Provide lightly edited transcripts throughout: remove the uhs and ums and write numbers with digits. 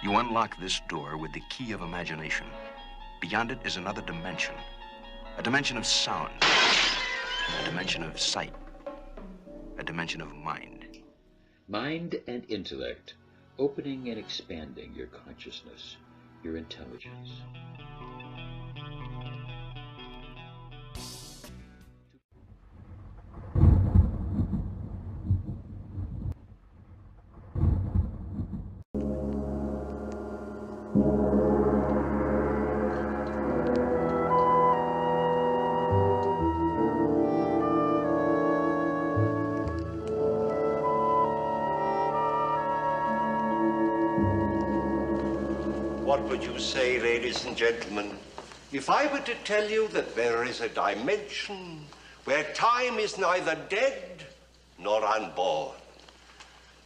You unlock this door with the key of imagination. Beyond it is another dimension. A dimension of sound. A dimension of sight. A dimension of mind. Mind and intellect, opening and expanding your consciousness, your intelligence. What would you say, ladies and gentlemen, if I were to tell you that there is a dimension where time is neither dead nor unborn?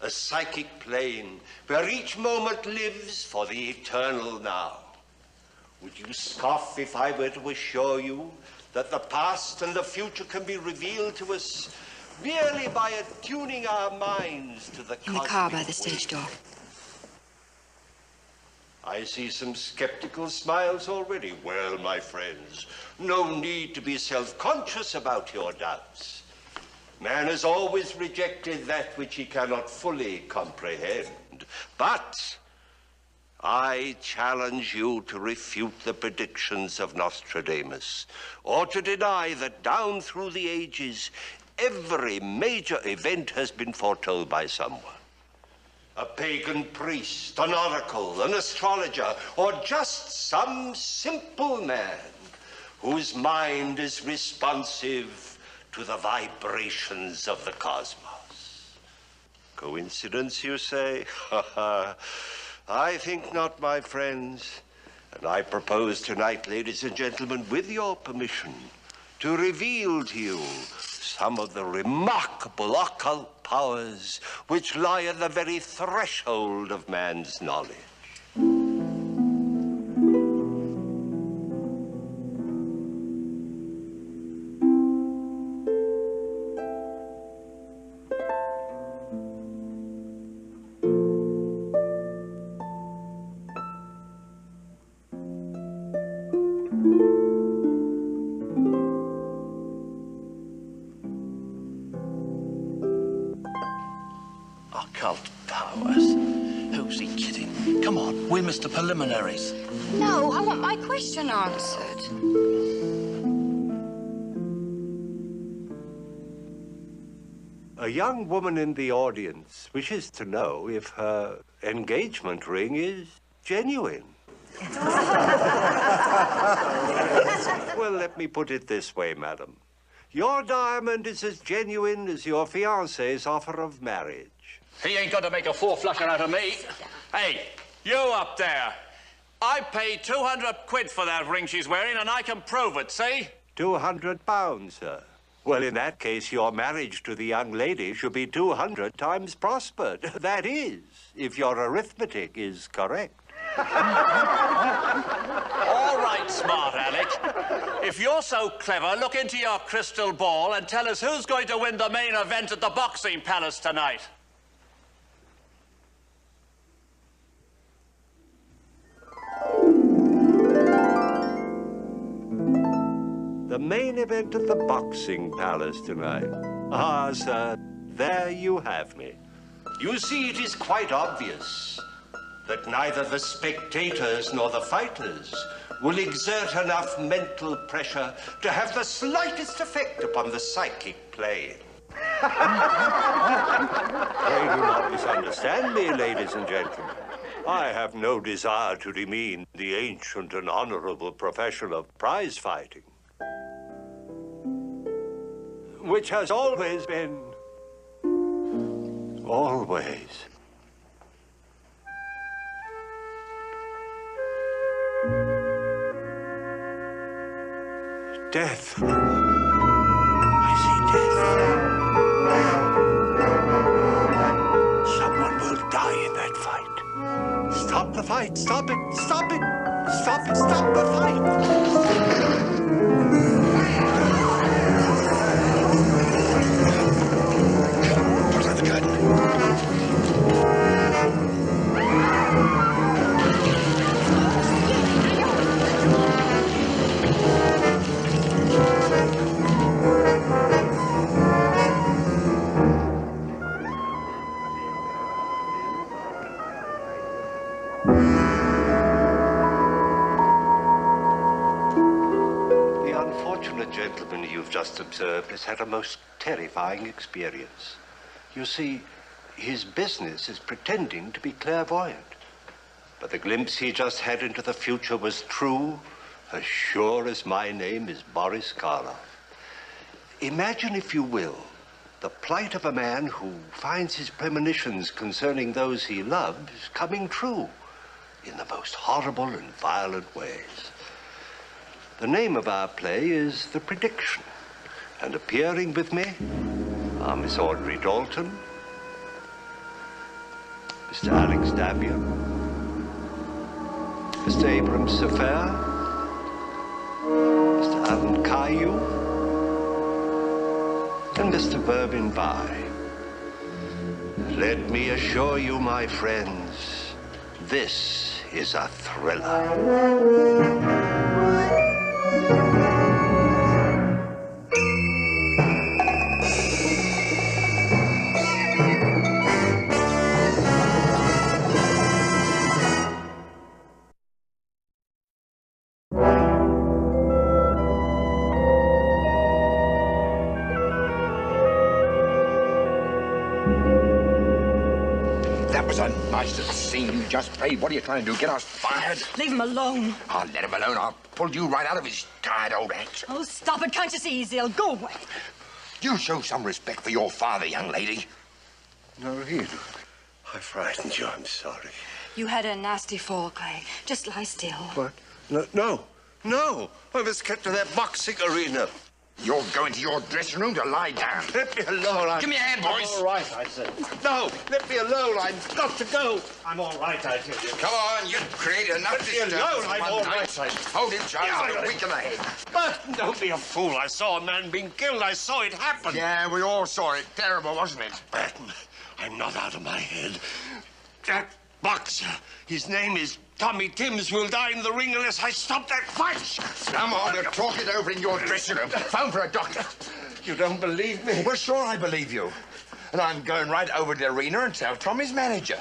A psychic plane where each moment lives for the eternal now. Would you scoff if I were to assure you that the past and the future can be revealed to us merely by attuning our minds to the cosmic In the car by the stage door. I see some skeptical smiles already. Well, my friends, no need to be self-conscious about your doubts. Man has always rejected that which he cannot fully comprehend. But I challenge you to refute the predictions of Nostradamus, or to deny that down through the ages, every major event has been foretold by someone. A pagan priest, an oracle, an astrologer, or just some simple man whose mind is responsive to the vibrations of the cosmos. Coincidence, you say? I think not, my friends. And I propose tonight, ladies and gentlemen, with your permission, to reveal to you some of the remarkable occult powers which lie at the very threshold of man's knowledge. Occult powers? Who's he kidding? Come on, we missed the preliminaries. No, I want my question answered. A young woman in the audience wishes to know if her engagement ring is genuine. Well, let me put it this way, madam. Your diamond is as genuine as your fiancé's offer of marriage. He ain't got to make a four-flusher out of me. Hey, you up there. I paid 200 quid for that ring she's wearing, and I can prove it, see? 200 pounds, sir. Well, in that case, your marriage to the young lady should be 200 times prospered. That is, if your arithmetic is correct. All right, smart Alec. If you're so clever, look into your crystal ball and tell us who's going to win the main event at the Boxing Palace tonight. The main event at the Boxing Palace tonight. Ah, sir, there you have me. You see, it is quite obvious that neither the spectators nor the fighters will exert enough mental pressure to have the slightest effect upon the psychic plane. Pray do not misunderstand me, ladies and gentlemen. I have no desire to demean the ancient and honorable profession of prize fighting, which has always been, always, death. I see death. Someone will die in that fight. Stop the fight. Stop it. Stop it. Stop it. Stop the fight. Pull out the curtain. gentleman you've just observed has had a most terrifying experience. You see, his business is pretending to be clairvoyant. But the glimpse he just had into the future was true, as sure as my name is Boris Karloff. Imagine, if you will, the plight of a man who finds his premonitions concerning those he loves coming true in the most horrible and violent ways. The name of our play is The Prediction, and appearing with me are Miss Audrey Dalton, Mr. Alex Davian, Mr. Abram Safair, Mr. Alan Caillou, and Mr. Vervin Bai. Let me assure you, my friends, this is a thriller. That was a nice little scene you just played. What are you trying to do? Get us fired? Leave him alone. I'll let him alone. I'll pull you right out of his tired old act. Oh, stop it. Can't you see he's ill? Go away. You show some respect for your father, young lady. Noreen, I frightened you. I'm sorry. You had a nasty fall, Clay. Just lie still. What? No. I was kept to that boxing arena. You're going to your dressing room to lie down. Let me alone. Give me a hand, boys. I'm all right, I said. No, let me alone. I've got to go. I'm all right, I tell you. Come on, you've created enough disturbance. alone, I'm one all night. right. Hold him, Charles. You're weak in the head. But don't be a fool. I saw a man being killed. I saw it happen. Yeah, we all saw it. Terrible, wasn't it? Burton, I'm not out of my head. That boxer, his name is Tommy Timms, will die in the ring unless I stop that fight. Come on, we'll talk it over in your dressing room. Phone for a doctor. You don't believe me? Well, sure, I believe you. And I'm going right over to the arena and tell Tommy's manager.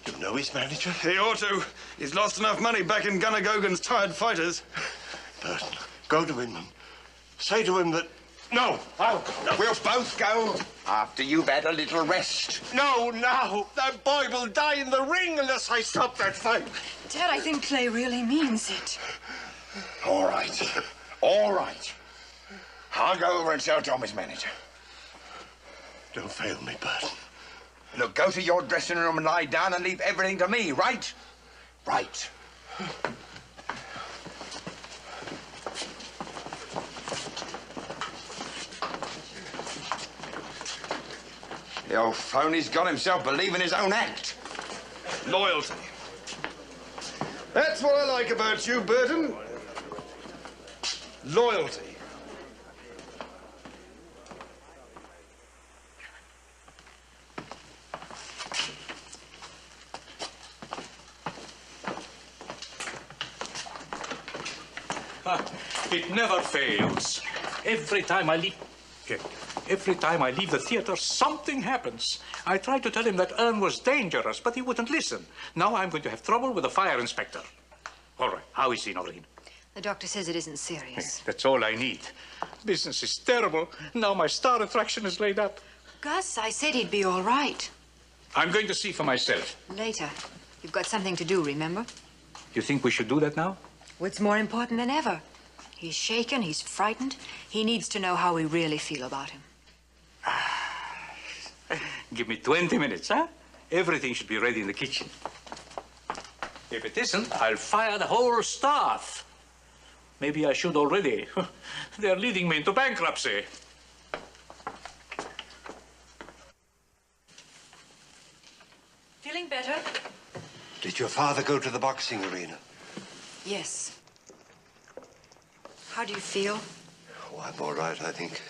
You know his manager? He ought to. He's lost enough money back in Gunnar Gogan's tired fighters. Burton, go to him and say to him that... No, I'll go. No. We'll both go after you've had a little rest. No, now. That boy will die in the ring unless I stop that fight. Dad, I think Clay really means it. All right. All right. I'll go over and tell Tommy's manager. Don't fail me, Burton. Look, go to your dressing room and lie down and leave everything to me, right? Right. The old phony's got himself believing his own act. Loyalty. That's what I like about you, Burton. Loyalty. It never fails. Every time I leave the theater, something happens. I tried to tell him that Ern was dangerous, but he wouldn't listen. Now I'm going to have trouble with the fire inspector. All right, how is he, Noreen? The doctor says it isn't serious. That's all I need. Business is terrible. Now my star attraction is laid up. Gus, I said he'd be all right. I'm going to see for myself. Later. You've got something to do, remember? You think we should do that now? What's more important than ever? He's shaken, he's frightened. He needs to know how we really feel about him. Give me 20 minutes, huh? Everything should be ready in the kitchen. If it isn't, I'll fire the whole staff. Maybe I should already. They're leading me into bankruptcy. Feeling better? Did your father go to the boxing arena? Yes. How do you feel? Oh, I'm all right, I think.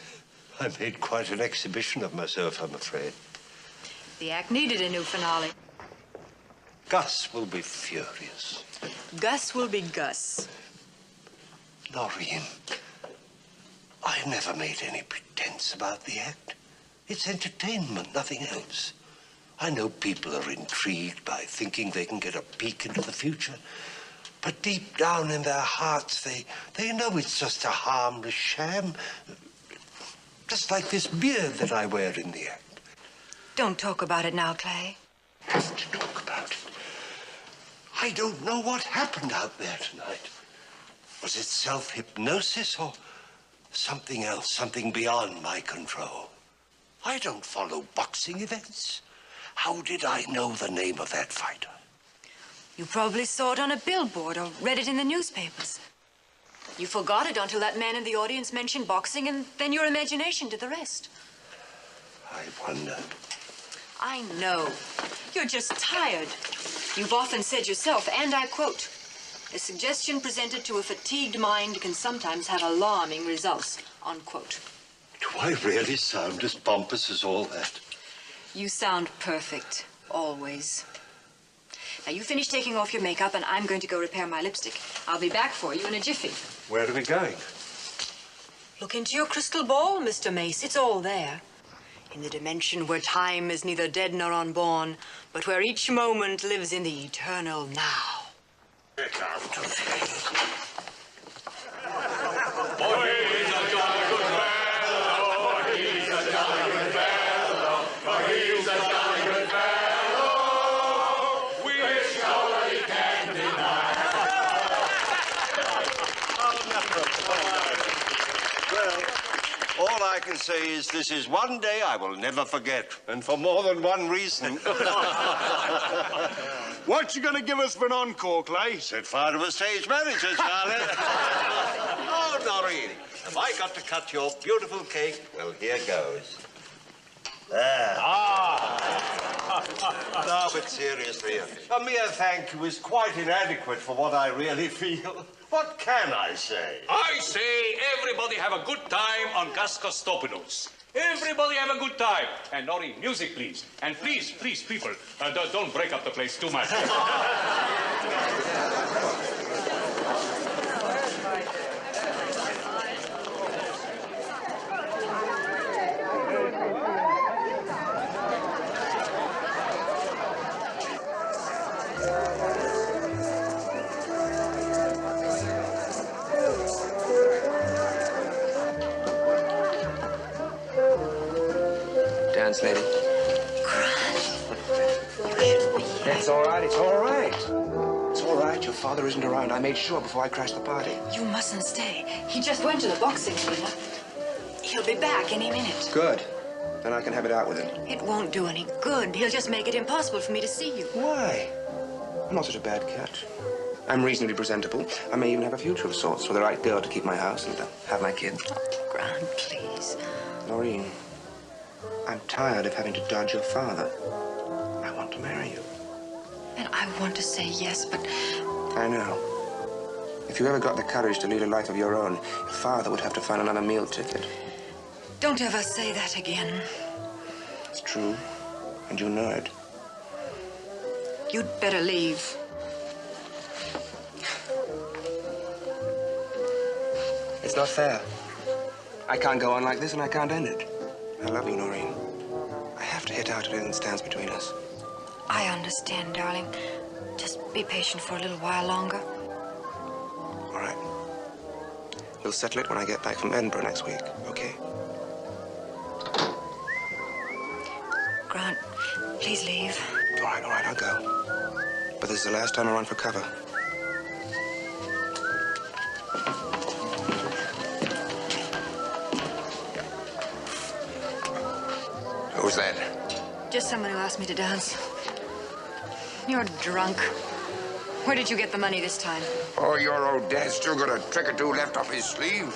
I made quite an exhibition of myself, I'm afraid. The act needed a new finale. Gus will be furious. Gus will be Gus. Noreen, I never made any pretense about the act. It's entertainment, nothing else. I know people are intrigued by thinking they can get a peek into the future. But deep down in their hearts, they know it's just a harmless sham. Just like this beard that I wear in the act. Don't talk about it now, Clay. Have to talk about it. I don't know what happened out there tonight. Was it self-hypnosis or something else, something beyond my control? I don't follow boxing events. How did I know the name of that fighter? You probably saw it on a billboard or read it in the newspapers. You forgot it until that man in the audience mentioned boxing, and then your imagination did the rest. I wonder. I know. You're just tired. You've often said yourself, and I quote, "A suggestion presented to a fatigued mind can sometimes have alarming results," unquote. Do I really sound as pompous as all that? You sound perfect, always. Now, you finish taking off your makeup, and I'm going to go repair my lipstick. I'll be back for you in a jiffy. Where are we going? Look into your crystal ball, Mr. Mace. It's all there. In the dimension where time is neither dead nor unborn, but where each moment lives in the eternal now. Get out of here. All I can say is this is one day I will never forget, and for more than one reason. What you gonna give us for an encore, Clay? Set fire to a stage manager, Charlie. Oh, Noreen, have I got to cut your beautiful cake? Well, here goes. There. No, but seriously, a mere thank you is quite inadequate for what I really feel. What can I say? I say everybody have a good time on Gaskostopoulos. Everybody have a good time. And Nori, music, please. And please, people, don't break up the place too much. Dance, lady. It's all right, it's all right. It's all right, your father isn't around. I made sure before I crashed the party. You mustn't stay. He just went to the boxing arena. He'll be back any minute. Good. Then I can have it out with him. It won't do any good. He'll just make it impossible for me to see you. Why? I'm not such a bad cat. I'm reasonably presentable. I may even have a future of sorts for the right girl to keep my house and have my kids. Oh, Grant, please. Noreen, I'm tired of having to dodge your father. I want to marry you. And I want to say yes, but... I know. If you ever got the courage to lead a life of your own, your father would have to find another meal ticket. Don't ever say that again. It's true, and you know it. You'd better leave. It's not fair. I can't go on like this, and I can't end it. I love you, Noreen. I have to hit out at anything that stands between us. I understand, darling. Just be patient for a little while longer. All right. We'll settle it when I get back from Edinburgh next week, okay? Grant, please leave. All right, I'll go. But this is the last time I run for cover. Who's that? Just someone who asked me to dance. You're drunk. Where did you get the money this time? Oh, your old dad's still got a trick or two left up his sleeve.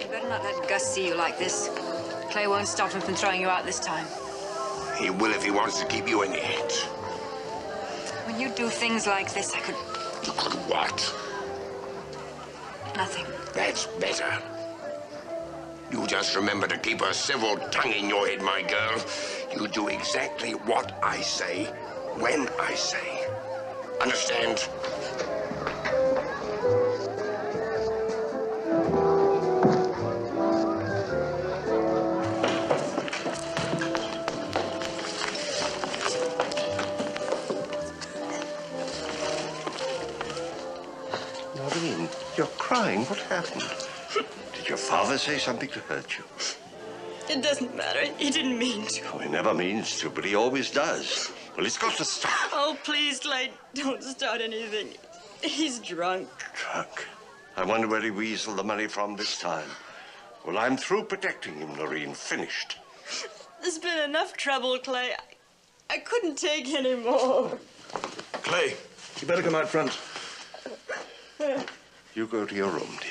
You better not let Gus see you like this. Clay won't stop him from throwing you out this time. He will if he wants to keep you in the head. When you do things like this, I could... You could what? Nothing. That's better. You just remember to keep a civil tongue in your head, my girl. You do exactly what I say, when I say. Understand? Noreen, you're crying. What happened? Did your father say something to hurt you? It doesn't matter. He didn't mean to. Oh, he never means to, but he always does. Well, it's got to stop. Oh, please, Clay, don't start anything. He's drunk. Drunk? I wonder where he weaseled the money from this time. Well, I'm through protecting him, Noreen. Finished. There's been enough trouble, Clay. I couldn't take any more. Clay, you better come out front. You go to your room, dear.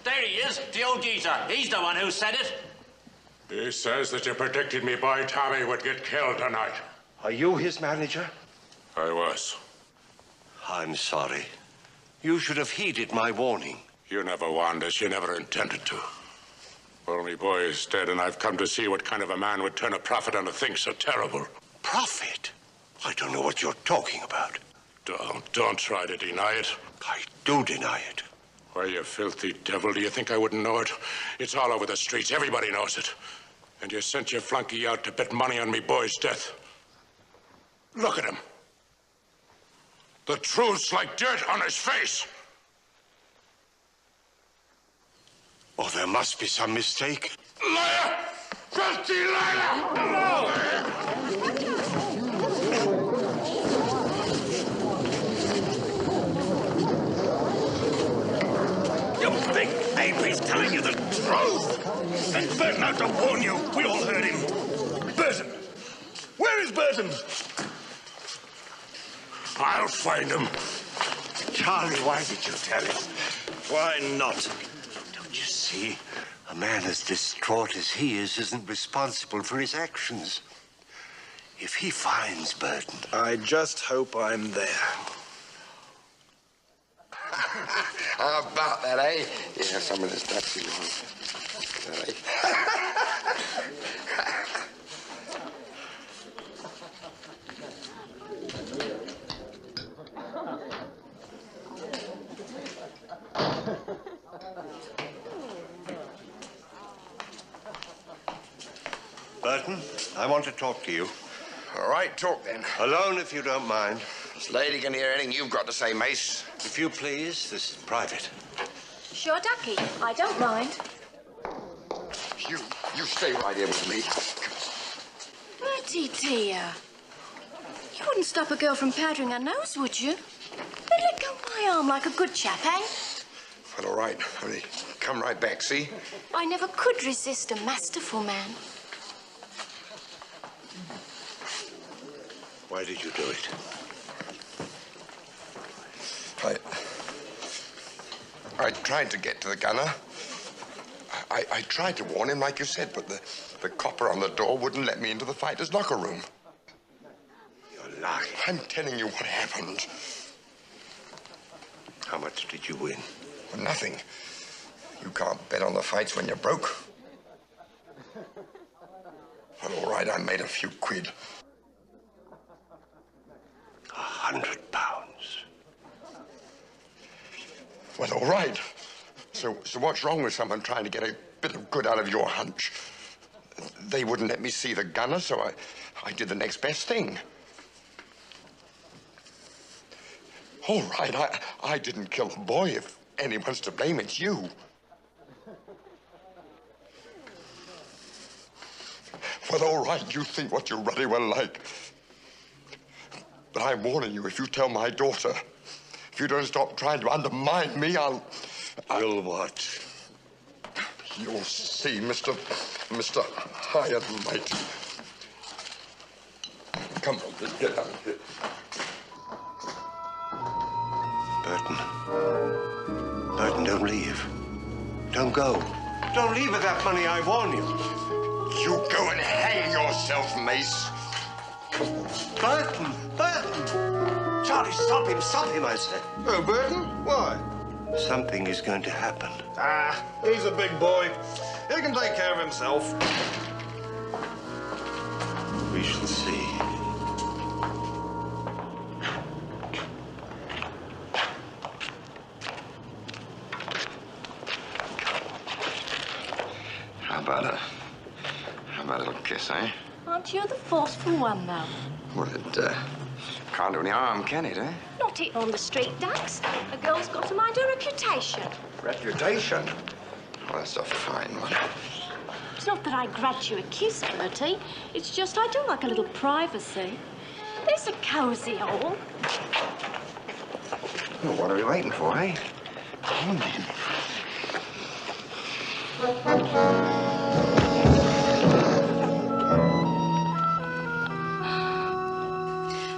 There he is, the old geezer. He's the one who said it. He says that you predicted me boy Tommy would get killed tonight. Are you his manager? I was. I'm sorry. You should have heeded my warning. You never warned us. You never intended to. Well, me boy is dead, and I've come to see what kind of a man would turn a profit on a thing so terrible. Profit? I don't know what you're talking about. Don't try to deny it. I do deny it. Why, you filthy devil, do you think I wouldn't know it? It's all over the streets. Everybody knows it. And you sent your flunky out to bet money on me boy's death. Look at him. The truth's like dirt on his face. Oh, there must be some mistake. Liar! Filthy liar! No! You think Avery's telling you the truth? Send Burton out to warn you. We all heard him. Burton! Where is Burton? I'll find him. Charlie, why did you tell him? Why not? Don't you see? A man as distraught as he is isn't responsible for his actions. If he finds Burton... I just hope I'm there. How about that, eh? Yeah, some of this stuff's too long. Right. Burton, I want to talk to you. All right, talk then. Alone, if you don't mind. This lady can hear anything you've got to say, Mace. If you please, this is private. Sure, Ducky. I don't mind. You stay right here with me. Bertie, dear. You wouldn't stop a girl from powdering her nose, would you? But let go my arm like a good chap, eh? Well, all right. Only come right back, see? I never could resist a masterful man. Why did you do it? I tried to get to the gunner. I tried to warn him, like you said, but the copper on the door wouldn't let me into the fighter's locker room. You're lying. I'm telling you what happened. How much did you win? Well, nothing. You can't bet on the fights when you're broke. Well, all right, I made a few quid. £100. Well, all right. So what's wrong with someone trying to get a bit of good out of your hunch? They wouldn't let me see the gunner, so I did the next best thing. All right, I didn't kill the boy. If anyone's to blame, it's you. Well, all right, you think what you ruddy well like. But I'm warning you, if you tell my daughter, if you don't stop trying to undermine me, I'll what? You'll see, Mr. High and Mighty. Come on, let's get out of here. Burton. Burton, don't leave. Don't go. Don't leave with that money, I warn you. You go and hang yourself, Mace. Burton! Burton! Charlie, stop him, I said. Oh, Burton? Why? Something is going to happen. Ah, he's a big boy. He can take care of himself. We shall see. How about a little kiss, eh? Aren't you the forceful one, though? Well, Can't do any harm, can it, eh? Not it on the street, Dax. A girl's got to mind her reputation. Reputation? Well, that's a fine one. It's not that I grudge you a kiss, Bertie. It's just I do like a little privacy. There's a cosy hole. Well, what are we waiting for, eh? Come on, then.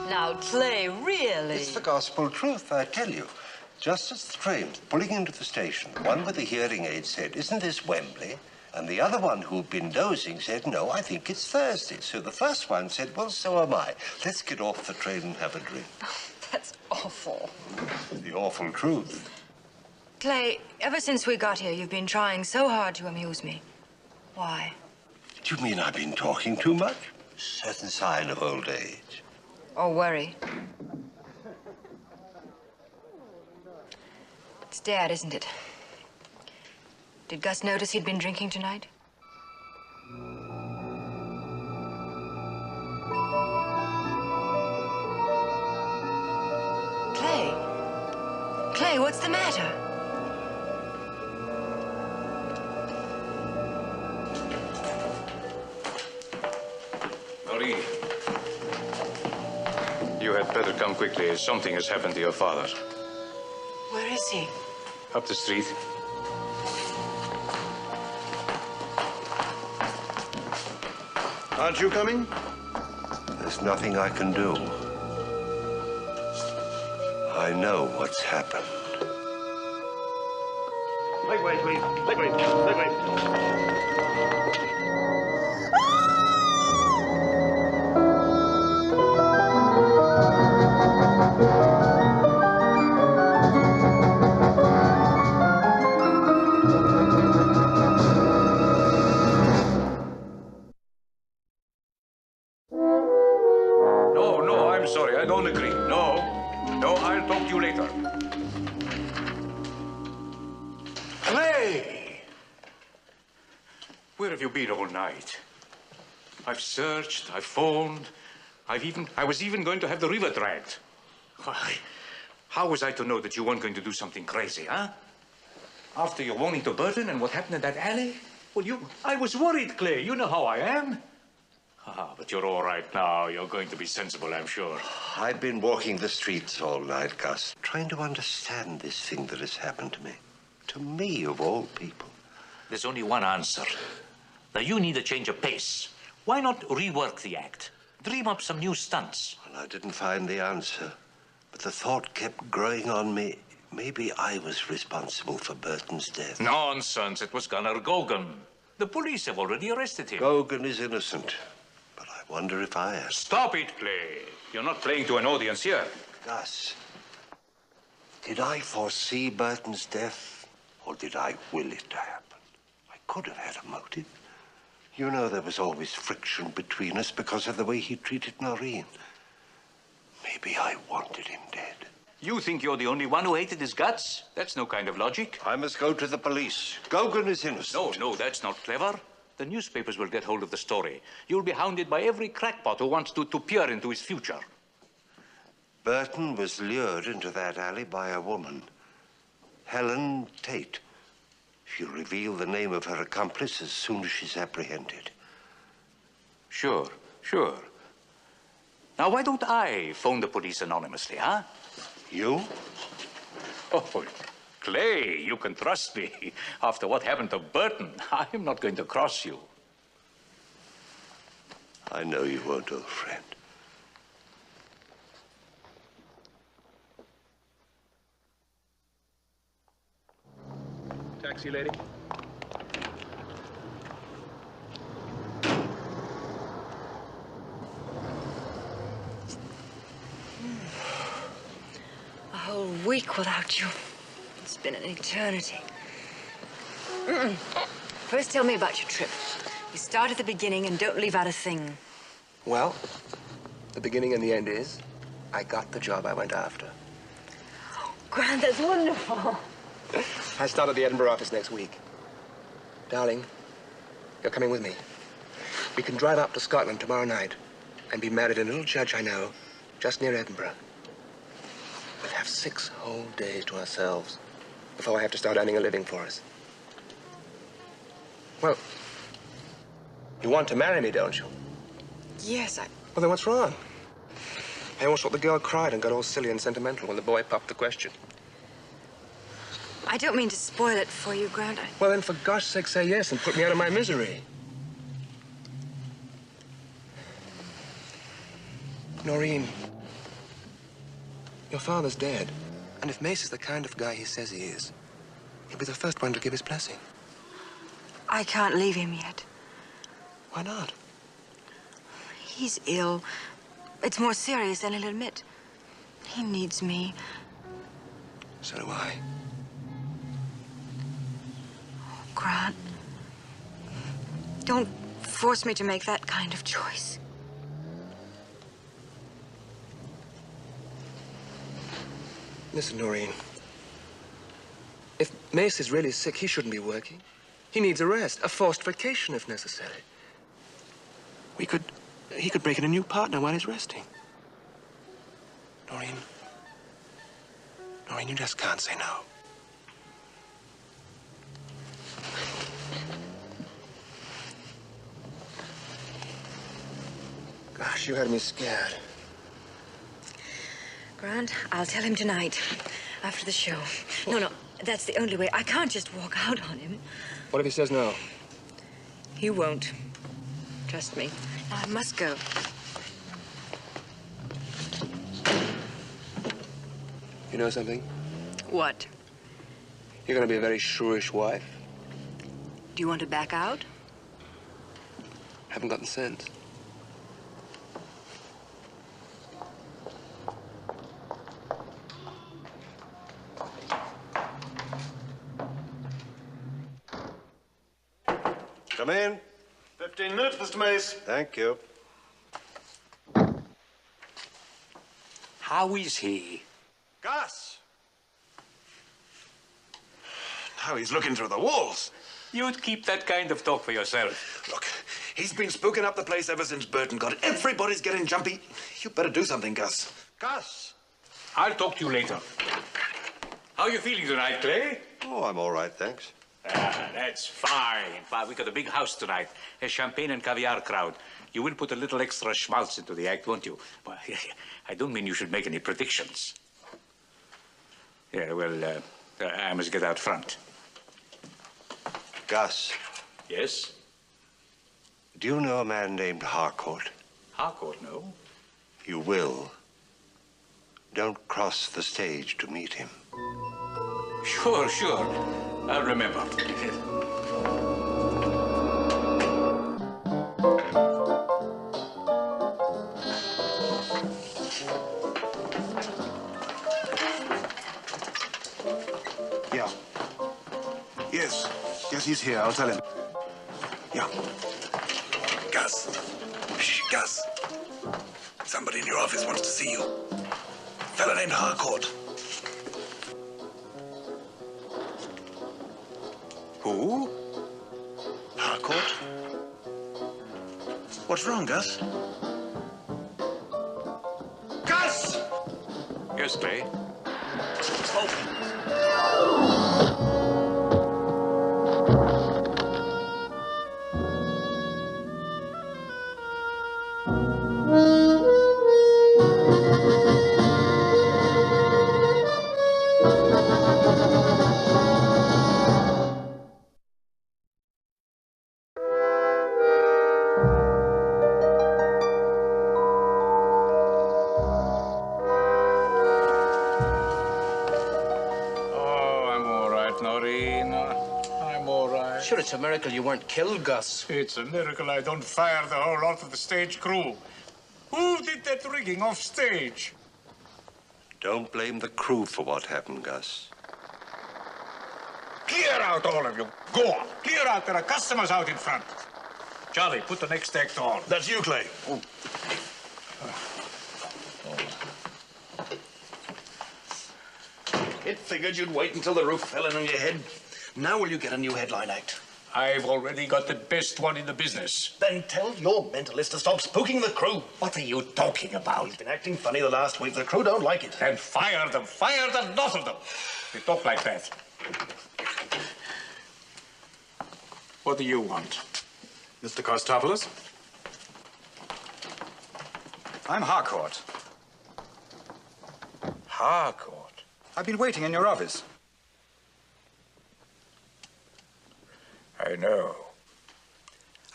Now, Clay, really? It's the gospel truth, I tell you. Just as the train's pulling into the station, the one with the hearing aid said, "Isn't this Wembley?" And the other one who'd been dozing said, "No, I think it's Thursday." So the first one said, "Well, so am I. Let's get off the train and have a drink." That's awful. The awful truth. Clay, ever since we got here, you've been trying so hard to amuse me. Why? Do you mean I've been talking too much? Certain sign of old age. Or worry? It's Dad, isn't it? Did Gus notice he'd been drinking tonight? Clay? Clay, what's the matter? Marie, you had better come quickly. Something has happened to your father. Where is he? Up the street. Aren't you coming? There's nothing I can do. I know what's happened. Wait, please. No, I'm sorry. I don't agree. No, I'll talk to you later. Clay! Where have you been all night? I've searched, I've phoned, I was even going to have the river dragged. Why, how was I to know that you weren't going to do something crazy, huh? After your warning to Burton and what happened in that alley? Well, I was worried, Clay. You know how I am. But you're all right now. You're going to be sensible, I'm sure. I've been walking the streets all night, Gus, trying to understand this thing that has happened to me. To me, of all people. There's only one answer. Now, you need a change of pace. Why not rework the act? Dream up some new stunts. Well, I didn't find the answer, but the thought kept growing on me. Maybe I was responsible for Burton's death. Nonsense. It was Gunnar Gogan. The police have already arrested him. Gogan is innocent, but I wonder if I am. Stop it, Clay. You're not playing to an audience here. Gus, did I foresee Burton's death, or did I will it to happen? I could have had a motive. You know there was always friction between us because of the way he treated Noreen. Maybe I wanted him dead. You think you're the only one who hated his guts? That's no kind of logic. I must go to the police. Gogan is innocent. No, that's not clever. The newspapers will get hold of the story. You'll be hounded by every crackpot who wants to peer into his future. Burton was lured into that alley by a woman, Helen Tate. She'll reveal the name of her accomplice as soon as she's apprehended. Sure. Now, why don't I phone the police anonymously, huh? You? Oh, Clay, you can trust me. After what happened to Burton, I'm not going to cross you. I know you won't, old friend. Taxi, lady. A whole week without you. It's been an eternity. First, tell me about your trip. You start at the beginning and don't leave out a thing. Well, the beginning and the end is, I got the job I went after. Grant, that's wonderful. I start at the Edinburgh office next week. Darling, you're coming with me. We can drive up to Scotland tomorrow night and be married in a little church I know just near Edinburgh. We'll have 6 whole days to ourselves before I have to start earning a living for us. Well, you want to marry me, don't you? Yes, Well, then what's wrong? I almost thought the girl cried and got all silly and sentimental when the boy popped the question. I don't mean to spoil it for you, Grant. Well, then, for gosh sake, say yes and put me out of my misery. Noreen, your father's dead. And if Mace is the kind of guy he says he is, he'll be the first one to give his blessing. I can't leave him yet. Why not? He's ill. It's more serious than he'll admit. He needs me. So do I. Grant, don't force me to make that kind of choice. Listen, Noreen. If Mace is really sick, he shouldn't be working. He needs a rest, a forced vacation if necessary. He could break in a new partner while he's resting. Noreen, you just can't say no. Gosh, you had me scared. Grant, I'll tell him tonight, after the show. No, that's the only way. I can't just walk out on him. What if he says no? He won't. Trust me. Now, I must go. You know something? What? You're going to be a very shrewish wife. Do you want to back out? Haven't got the sense. Come in. 15 minutes, Mr. Mace. Thank you. How is he? Gus! Now he's looking through the walls. You'd keep that kind of talk for yourself. Look, he's been spooking up the place ever since Burton got it. Everybody's getting jumpy. You better do something, Gus. Gus! I'll talk to you later. How are you feeling tonight, Clay? Oh, I'm all right, thanks. That's fine. We got a big house tonight. A champagne and caviar crowd. You will put a little extra schmaltz into the act, won't you? Well, I don't mean you should make any predictions. Yeah, well, I must get out front. Gus. Yes? Do you know a man named Harcourt? Harcourt, no. You will. Don't cross the stage to meet him. Sure. I'll remember. Yeah. Yes, he's here. I'll tell him. Yeah. Gus. Shh, Gus. Somebody in your office wants to see you. Fella named Harcourt. Who? Harcourt? What's wrong, Gus? Gus! Yes, Clay. Sure, it's a miracle you weren't killed, Gus. It's a miracle I don't fire the whole lot of the stage crew. Who did that rigging off stage? Don't blame the crew for what happened, Gus. Clear out, all of you. Go on. Clear out. There are customers out in front. Charlie, put the next act on. That's you, Clay. Oh. It figured you'd wait until the roof fell in on your head. Now will you get a new headline act? I've already got the best one in the business. Then tell your mentalist to stop spooking the crew. What are you talking about? He's been acting funny the last week. The crew don't like it. Then fire them, lot of them. They talk like that. What do you want? Mr. Kostopoulos? I'm Harcourt. Harcourt? I've been waiting in your office. I know.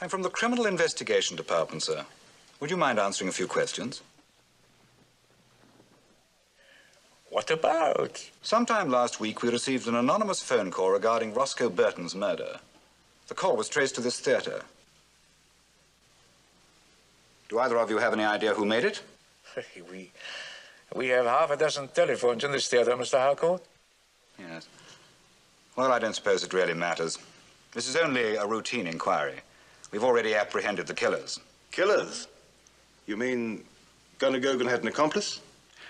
I'm from the Criminal Investigation Department, sir. Would you mind answering a few questions? What about? Sometime last week, we received an anonymous phone call regarding Roscoe Burton's murder. The call was traced to this theater. Do either of you have any idea who made it? We have half a dozen telephones in this theater, Mr. Harcourt. Yes. Well, I don't suppose it really matters. This is only a routine inquiry. We've already apprehended the killers. Killers? You mean Gunner Gogan had an accomplice?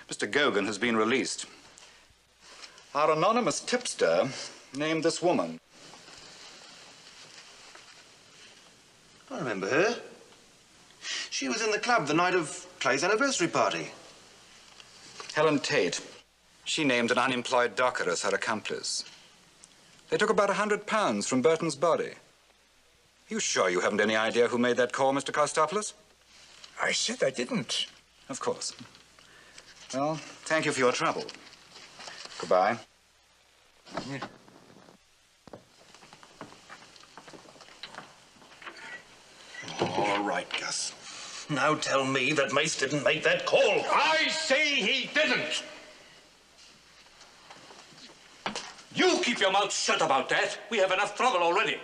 Mr. Gogan has been released. Our anonymous tipster named this woman. I remember her. She was in the club the night of Clay's anniversary party. Helen Tate. She named an unemployed docker as her accomplice. They took about £100 from Burton's body. You sure you haven't any idea who made that call, Mr. Kostopoulos? I said I didn't. Of course. Well, thank you for your trouble. Goodbye. All right, Gus. Now tell me that Mace didn't make that call. I say he didn't. You keep your mouth shut about that. We have enough trouble already.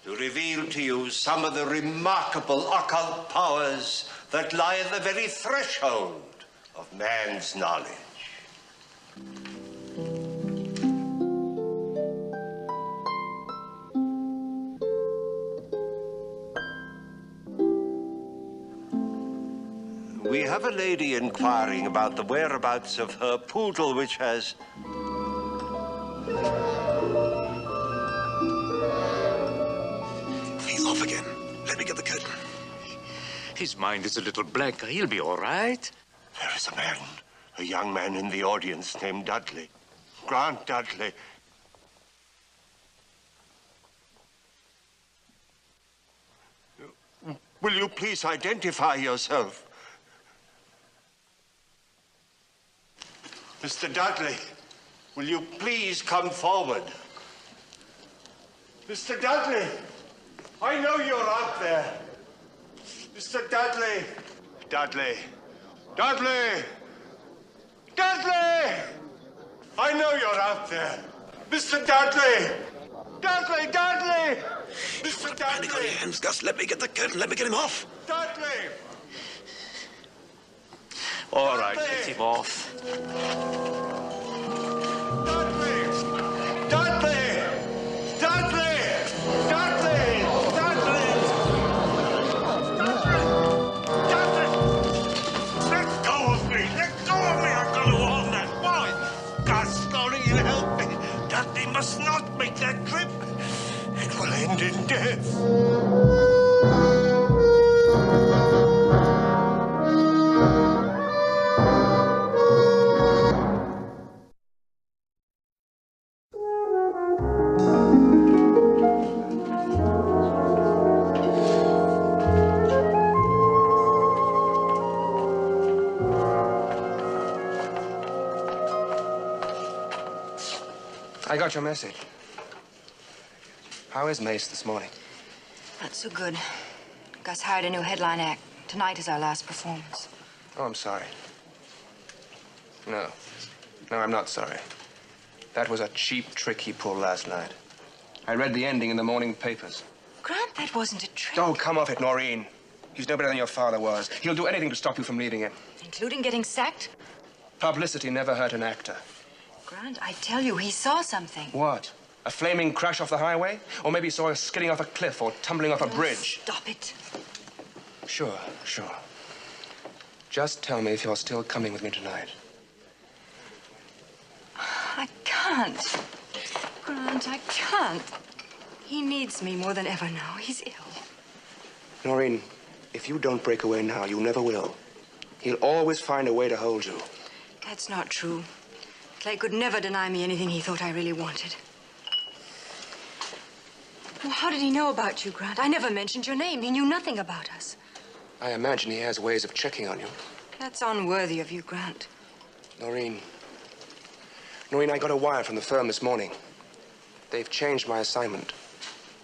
To reveal to you some of the remarkable occult powers that lie at the very threshold of man's knowledge. We have a lady inquiring about the whereabouts of her poodle, which has... He's off again. Let me get the curtain. His mind is a little blank. He'll be all right. There is a young man in the audience named Dudley. Grant Dudley. Will you please identify yourself? Mr. Dudley, will you please come forward? Mr. Dudley, I know you're out there. Mr. Dudley. Dudley. Dudley! Dudley! I know you're out there. Mr. Dudley! Dudley! Dudley! Mr. Dudley! Panic on your hands, Gus. Let me get the curtain. Let me get him off. Dudley! All right, get him off. Dudley! Dudley! Dudley! Dudley! Dudley! Dudley! Let go of me! Let go of me! I've got to warn that boy! Gus, Laurie, you help me. Dudley must not make that trip. It will end in death. I got your message. How is Mace this morning? Not so good. Gus hired a new headline act. Tonight is our last performance. Oh, I'm sorry. No, I'm not sorry. That was a cheap trick he pulled last night. I read the ending in the morning papers. Grant, that wasn't a trick. Oh, come off it, Noreen. He's no better than your father was. He'll do anything to stop you from leaving him. Including getting sacked? Publicity never hurt an actor. Grant, I tell you, he saw something. What? A flaming crash off the highway? Or maybe saw her skidding off a cliff or tumbling off a bridge? Stop it. Sure. Just tell me if you're still coming with me tonight. I can't. Grant, I can't. He needs me more than ever now. He's ill. Noreen, if you don't break away now, you never will. He'll always find a way to hold you. That's not true. Clay could never deny me anything he thought I really wanted. Well, how did he know about you, Grant? I never mentioned your name. He knew nothing about us. I imagine he has ways of checking on you. That's unworthy of you, Grant. Noreen, I got a wire from the firm this morning. They've changed my assignment.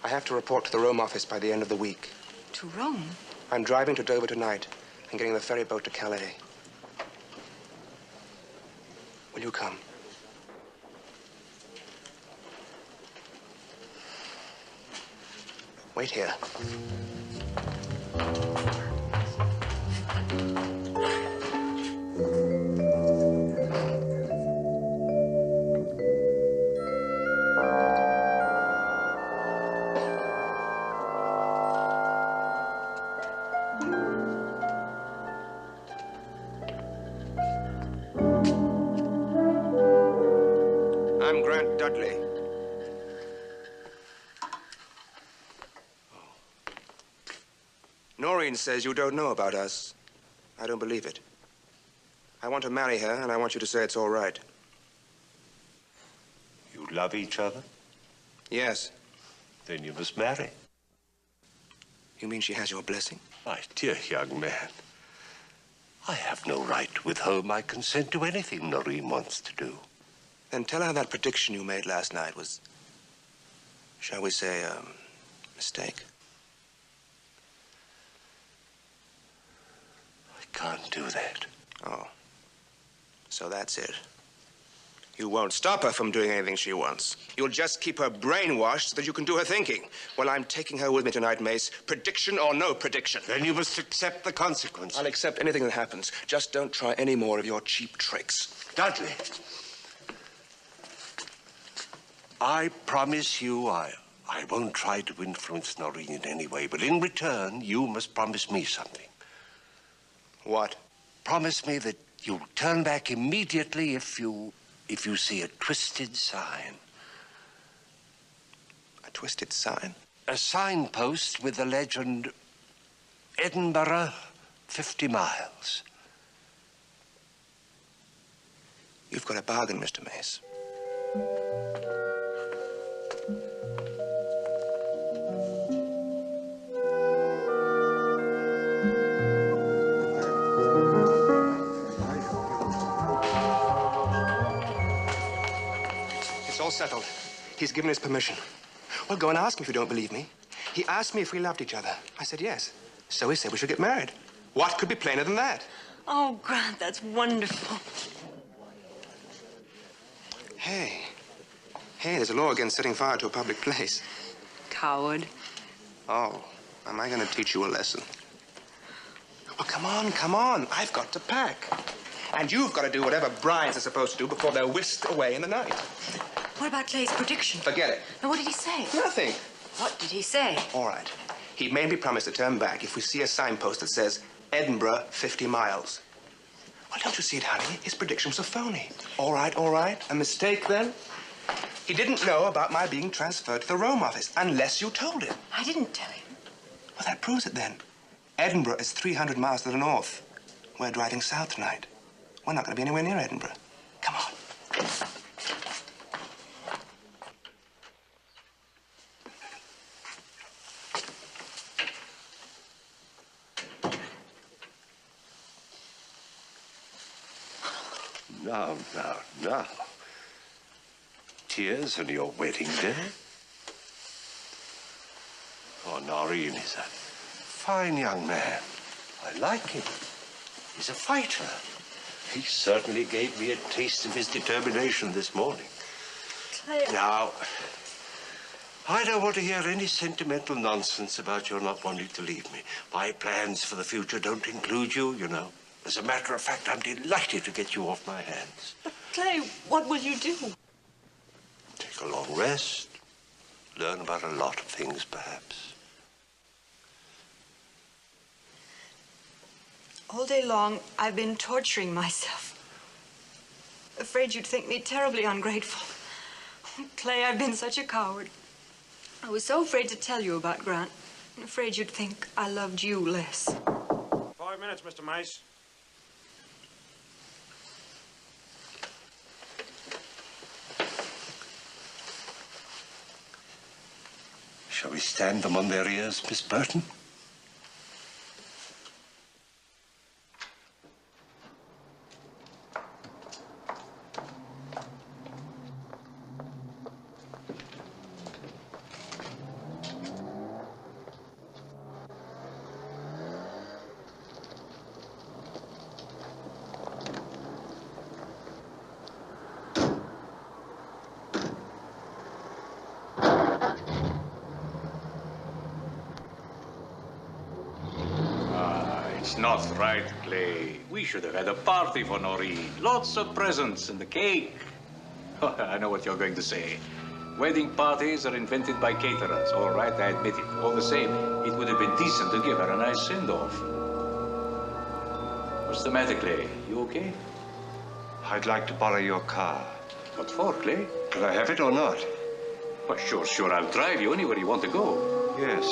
I have to report to the Rome office by the end of the week. To Rome? I'm driving to Dover tonight and getting the ferry boat to Calais. Will you come? Wait here. I'm Grant Dudley. Noreen says you don't know about us. I don't believe it. I want to marry her, and I want you to say it's all right. You love each other? Yes. Then you must marry. You mean she has your blessing? My dear young man, I have no right to withhold my consent to anything Noreen wants to do. Then tell her that prediction you made last night was, shall we say, a mistake. I can't do that. Oh. So that's it. You won't stop her from doing anything she wants. You'll just keep her brainwashed so that you can do her thinking. Well, I'm taking her with me tonight, Mace. Prediction or no prediction. Then you must accept the consequences. I'll accept anything that happens. Just don't try any more of your cheap tricks. Dudley, I promise you I won't try to influence Noreen in any way, but in return, you must promise me something. What? Promise me that you'll turn back immediately if you see a twisted sign. A twisted sign? A signpost with the legend, Edinburgh, 50 miles. You've got a bargain, Mr. Mace. It's all settled. He's given his permission. Well, go and ask him if you don't believe me. He asked me if we loved each other. I said yes. So he said we should get married. What could be plainer than that? Oh, Grant, that's wonderful. Hey, there's a law against setting fire to a public place. Coward. Oh, am I going to teach you a lesson? Well, come on. I've got to pack. And you've got to do whatever brides are supposed to do before they're whisked away in the night. What about Clay's prediction? Forget it. Now, what did he say? Nothing. What did he say? All right. He made me promise to turn back if we see a signpost that says Edinburgh, 50 miles. Well, don't you see it, honey? His prediction was a phony. All right. A mistake, then? He didn't know about my being transferred to the Rome office, unless you told him. I didn't tell him. Well, that proves it, then. Edinburgh is 300 miles to the north. We're driving south tonight. We're not going to be anywhere near Edinburgh. Come on. Now. Tears on your wedding day? Oh, Noreen is a fine young man. I like him. He's a fighter. He certainly gave me a taste of his determination this morning. Clay, Now, I don't want to hear any sentimental nonsense about your not wanting to leave me. My plans for the future don't include you, you know. As a matter of fact, I'm delighted to get you off my hands. But Clay, what will you do? Take a long rest. Learn about a lot of things, perhaps. All day long, I've been torturing myself. Afraid you'd think me terribly ungrateful. Clay, I've been such a coward. I was so afraid to tell you about Grant. I'm afraid you'd think I loved you less. 5 minutes, Mr. Mace. Shall we stand them on their ears, Miss Burton? It's not right, Clay. We should have had a party for Noreen. Lots of presents and the cake. Oh, I know what you're going to say. Wedding parties are invented by caterers. All right, I admit it. All the same, it would have been decent to give her a nice send-off. What's the matter, Clay? You okay? I'd like to borrow your car. What for, Clay? Can I have it or not? Well, sure. I'll drive you anywhere you want to go. Yes.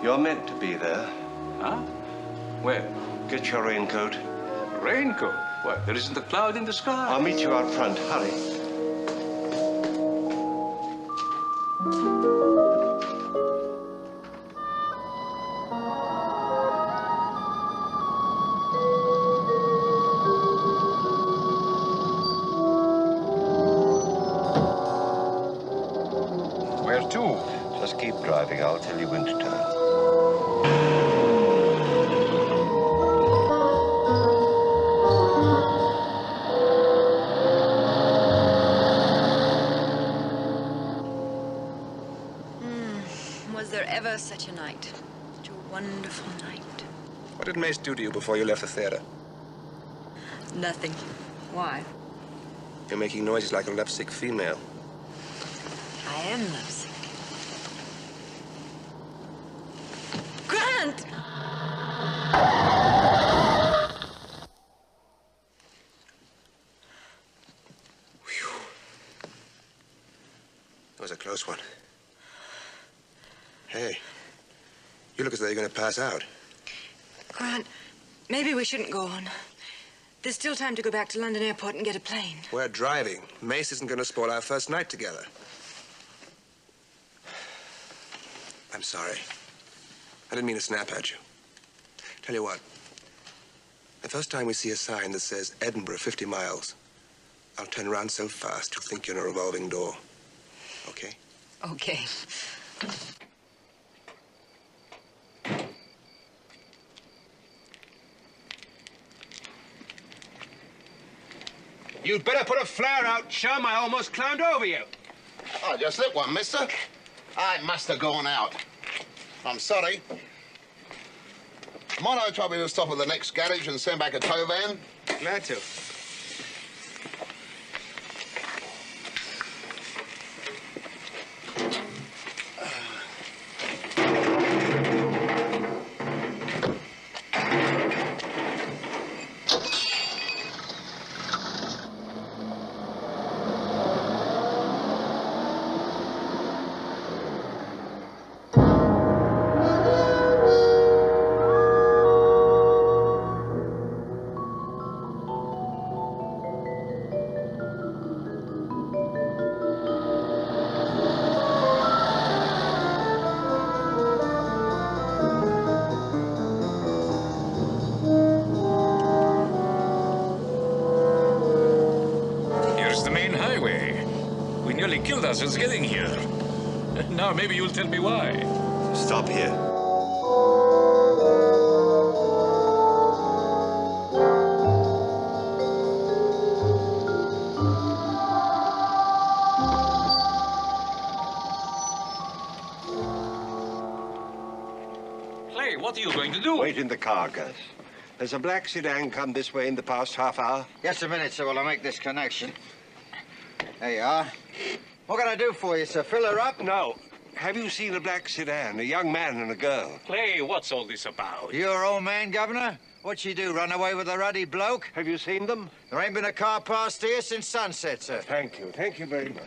You're meant to be there. Huh? Where? Get your raincoat. Raincoat? What, there isn't a cloud in the sky? I'll meet you out front. Hurry. Where to? Just keep driving. I'll tell you when to turn. Was there ever such a night? Such a wonderful night. What did Mace do to you before you left the theater? Nothing. Why? You're making noises like a lovesick female. I am lovesick. Grant! Whew. That was a close one. Hey, you look as though you're going to pass out. Grant, maybe we shouldn't go on. There's still time to go back to London Airport and get a plane. We're driving. Mace isn't going to spoil our first night together. I'm sorry. I didn't mean to snap at you. Tell you what. The first time we see a sign that says Edinburgh 50 miles, I'll turn around so fast you'll think you're in a revolving door. Okay? Okay. You'd better put a flare out, chum. I almost climbed over you. I just lit one, mister. I must have gone out. I'm sorry. Might I trouble you to stop at the next garage and send back a tow van? Glad to. Since getting here. Now maybe you'll tell me why. Stop here. Clay, what are you going to do? Wait in the car, Gus. Has a black sedan come this way in the past half hour? Just a minute, sir, while I make this connection. There you are. What can I do for you, sir? Fill her up? No. Have you seen a black sedan, a young man and a girl? Clay, what's all this about? You're old man, Governor? What'd she do, run away with a ruddy bloke? Have you seen them? There ain't been a car past here since sunset, sir. Thank you very much.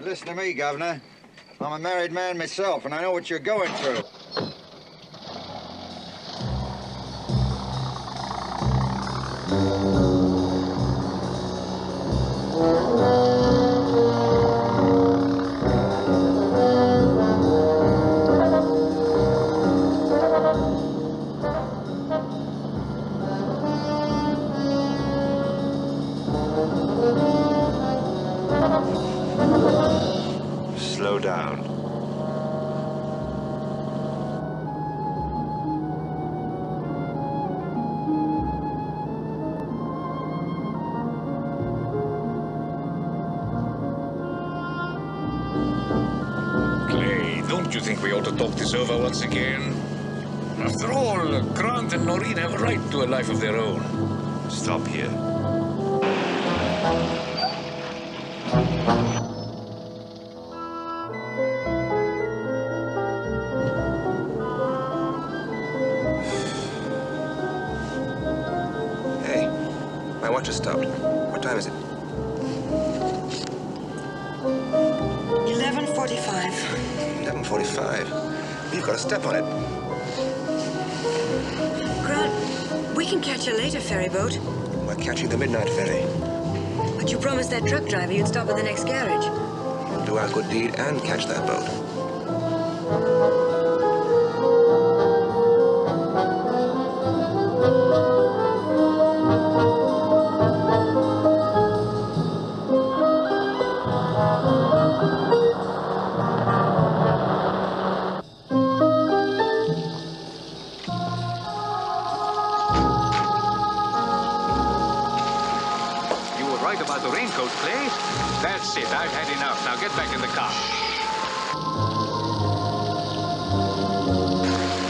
Listen to me, Governor. I'm a married man myself, and I know what you're going through. Slow down. Clay, don't you think we ought to talk this over once again? After all, Grant and Noreen have a right to a life of their own. Stop here. Hey, my watch has stopped. What time is it? 11:45. 11:45. You've got to step on it. Grant, we can catch a later ferry boat. We're catching the midnight ferry. But you promised that truck driver you'd stop at the next garage. We'll do our good deed and catch that boat. You were right about the raincoat, Clay. That's it. I've had enough. Now get back in the car.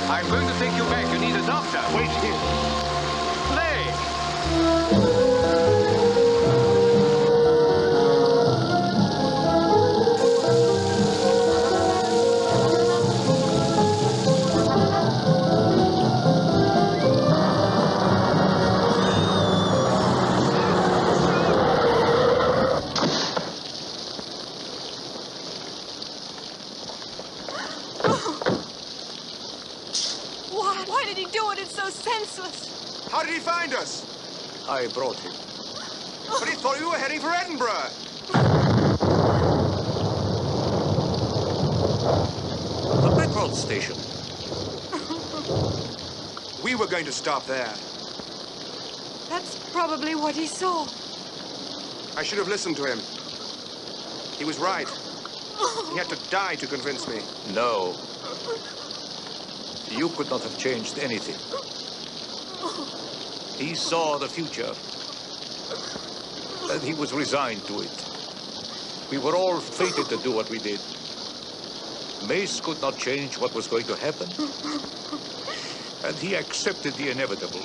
I'm going to take you back. You need a doctor. Wait here. Clay! Why did he do it? It's so senseless. How did he find us? I brought him. But he thought we were heading for Edinburgh. The petrol station. We were going to stop there. That's probably what he saw. I should have listened to him. He was right. He had to die to convince me. No. You could not have changed anything. He saw the future. And he was resigned to it. We were all fated to do what we did. Mace could not change what was going to happen. And he accepted the inevitable.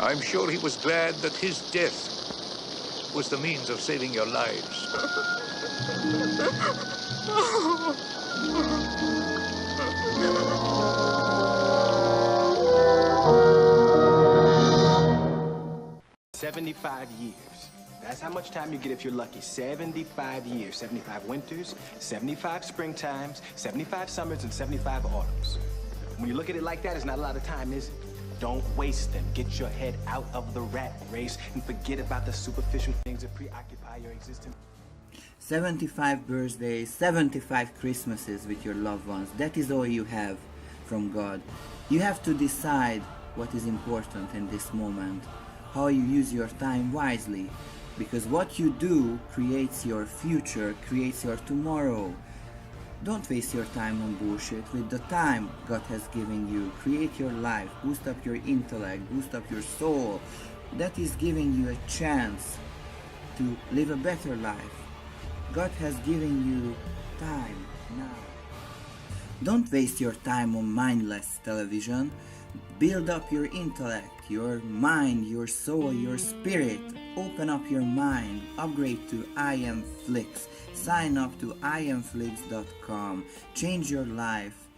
I'm sure he was glad that his death was the means of saving your lives. 75 years. That's how much time you get if you're lucky. 75 years. 75 winters, 75 springtimes, 75 summers, and 75 autumns. When you look at it like that, it's not a lot of time, is it? Don't waste them. Get your head out of the rat race and forget about the superficial things that preoccupy your existence. 75 birthdays, 75 Christmases with your loved ones. That is all you have from God. You have to decide what is important in this moment, how you use your time wisely, because what you do creates your future, creates your tomorrow. Don't waste your time on bullshit. With the time God has given you, create your life, boost up your intellect, boost up your soul. That is giving you a chance to live a better life. God has given you time now. Don't waste your time on mindless television. Build up your intellect, your mind, your soul, your spirit. Open up your mind. Upgrade to IamFlix. Sign up to IamFlix.com. Change your life.